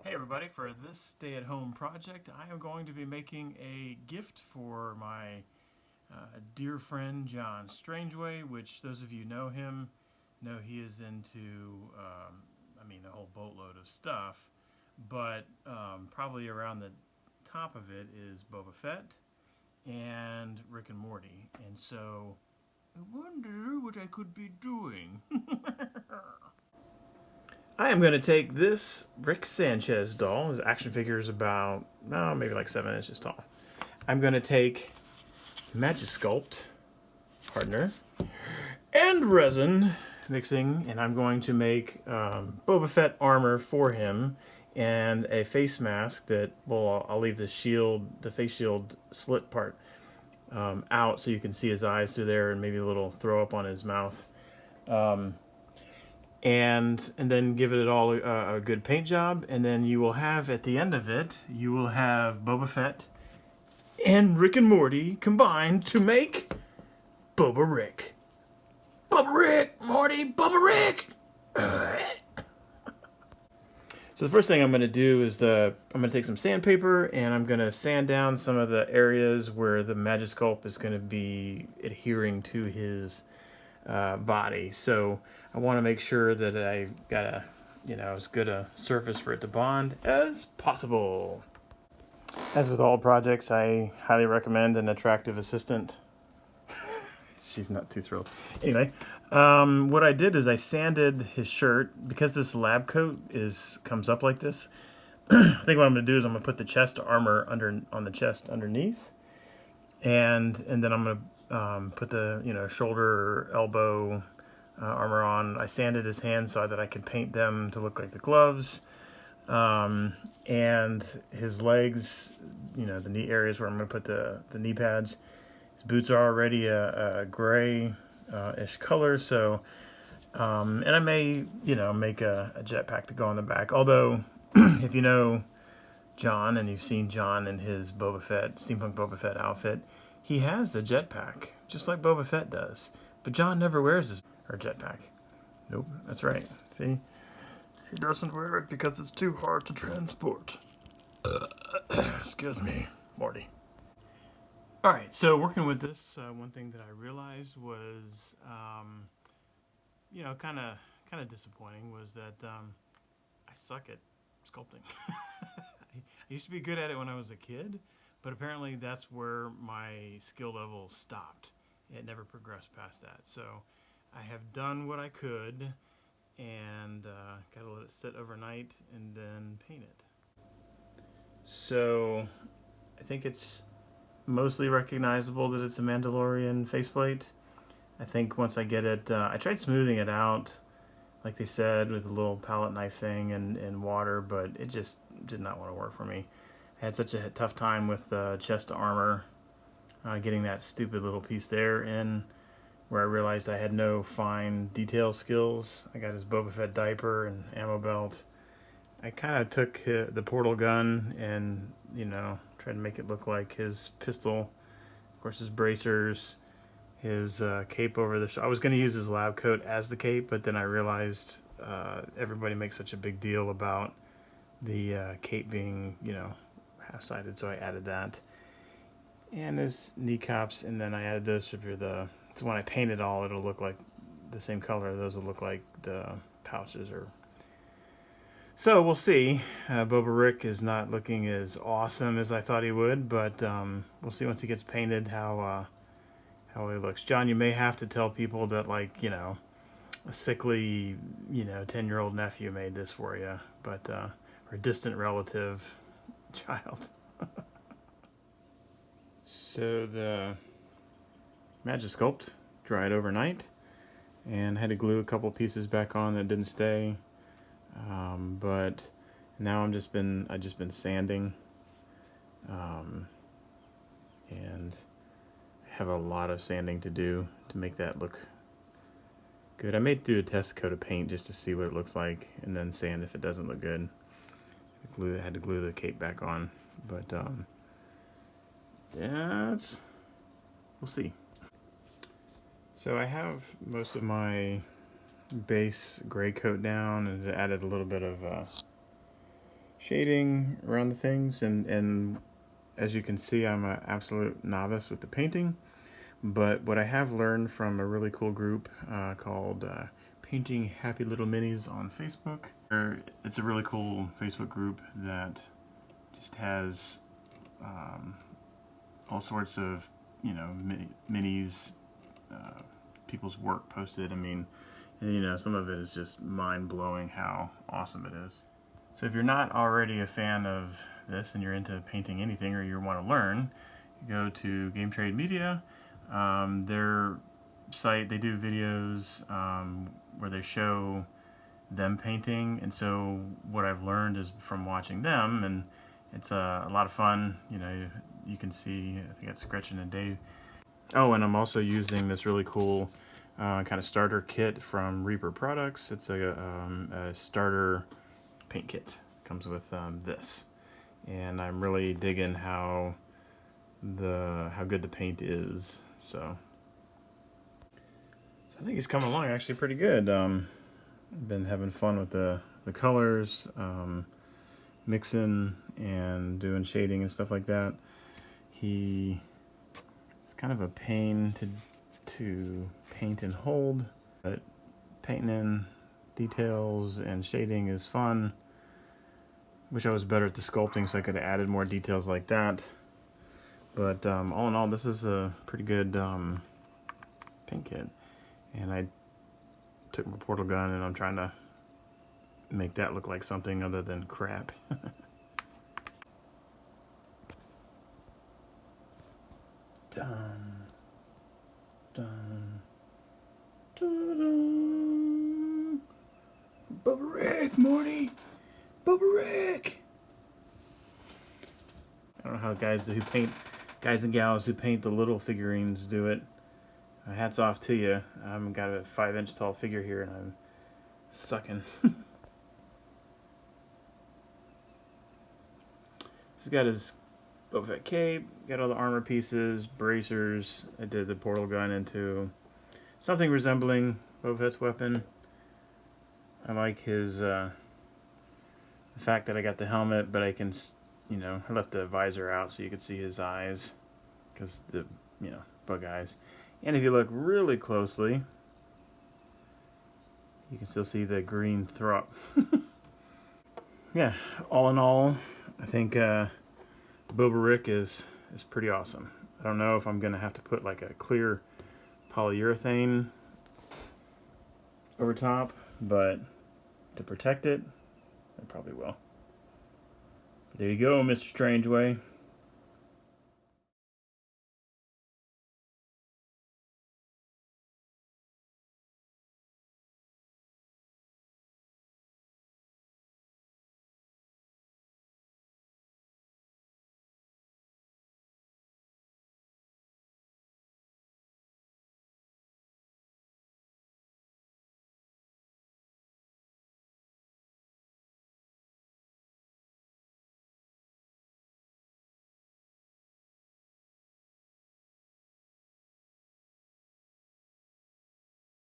Hey everybody, for this stay-at-home project, I am going to be making a gift for my dear friend John Strangeway, which those of you know him know he is into, a whole boatload of stuff, but probably around the top of it is Boba Fett and Rick and Morty, and so I wonder what I could be doing. I am going to take this Rick Sanchez doll. His action figure is about, maybe like 7 inches tall. I'm going to take Magisculpt hardener and resin mixing, and I'm going to make Boba Fett armor for him and a face mask that, well, I'll leave the shield, the face shield slit part out so you can see his eyes through there and maybe a little throw up on his mouth. And then give it all a good paint job, and then you will have, at the end of it, you will have Boba Fett and Rick and Morty combined to make BobaRick. BobaRick, Morty, BobaRick! So the first thing I'm going to do is I'm going to take some sandpaper and I'm going to sand down some of the areas where the Magisculpt is going to be adhering to his body. So I want to make sure that I got as good a surface for it to bond as possible. As with all projects, I highly recommend an attractive assistant. She's not too thrilled. Anyway, what I did is I sanded his shirt because this lab coat comes up like this. I think what I'm going to do is I'm going to put the chest armor on the chest underneath, and then I'm going to put the shoulder or elbow armor on. I sanded his hands so that I could paint them to look like the gloves, and his legs, the knee areas where I'm going to put the knee pads. His boots are already a gray-ish color, so and I may make a jetpack to go on the back. Although if you know John and you've seen John in his steampunk Boba Fett outfit, he has the jetpack, just like Boba Fett does. But John never wears his jetpack. Nope, that's right. See? He doesn't wear it because it's too hard to transport. Excuse me, Morty. Alright, so working with this, one thing that I realized was, kind of disappointing was that I suck at sculpting. I used to be good at it when I was a kid, but apparently that's where my skill level stopped. It never progressed past that. So I have done what I could and got to let it sit overnight and then paint it. So I think it's mostly recognizable that it's a Mandalorian faceplate. I think once I get it, I tried smoothing it out, like they said, with a little palette knife thing and water, but it just did not want to work for me. I had such a tough time with chest armor, getting that stupid little piece there in, where I realized I had no fine detail skills. I got his Boba Fett diaper and ammo belt. I kind of took the portal gun and, tried to make it look like his pistol. Of course, his bracers, his cape over the I was going to use his lab coat as the cape, but then I realized everybody makes such a big deal about the cape being, half-sided, so I added that. And his kneecaps, and then I added those for so when I paint it all, it'll look like the same color. Those will look like the pouches. So we'll see. BobaRick is not looking as awesome as I thought he would, but we'll see once he gets painted how he looks. John, you may have to tell people that, a sickly, 10-year-old nephew made this for you, but or a distant relative child. So the Magisculpt dried overnight, and had to glue a couple pieces back on that didn't stay. But now I've just been sanding, and have a lot of sanding to do to make that look good. I may do a test coat of paint just to see what it looks like, and then sand if it doesn't look good. I had to glue the cape back on, but we'll see. So I have most of my base gray coat down, and added a little bit of shading around the things, and as you can see, I'm an absolute novice with the painting. But what I have learned from a really cool group called Painting Happy Little Minis on Facebook. It's a really cool Facebook group that just has all sorts of, you know, minis, people's work posted. I mean, you know, some of it is just mind-blowing how awesome it is. So if you're not already a fan of this and you're into painting anything, or you want to learn, you go to GameTrade Media. Their site, they do videos where they show them painting, and so what I've learned is from watching them, and it's a lot of fun. You know, you can see, I think it's Gretchen and Dave. Oh, and I'm also using this really cool kind of starter kit from Reaper Products. It's a starter paint kit. Comes with this, and I'm really digging how good the paint is. So I think it's coming along actually pretty good. I've been having fun with the colors, mixing and doing shading and stuff like that. It's kind of a pain to paint and hold, but painting in details and shading is fun. Wish I was better at the sculpting so I could have added more details like that. But all in all, this is a pretty good paint kit. And I took my portal gun and I'm trying to make that look like something other than crap. Dun, dun, dun, dun. BobaRick, Morty! BobaRick! I don't know how guys and gals who paint the little figurines do it. Hats off to you. I've got a 5-inch tall figure here and I'm sucking. He's got his Boba Fett cape, got all the armor pieces, bracers. I did the portal gun into something resembling Boba Fett's weapon. I like his, the fact that I got the helmet, but I can, you know, I left the visor out so you could see his eyes, because the, you know, bug eyes. And if you look really closely, you can still see the green throat. Yeah, all in all, I think BobaRick is pretty awesome. I don't know if I'm going to have to put like a clear polyurethane over top, but to protect it, I probably will. But there you go, Mr. Strangeway.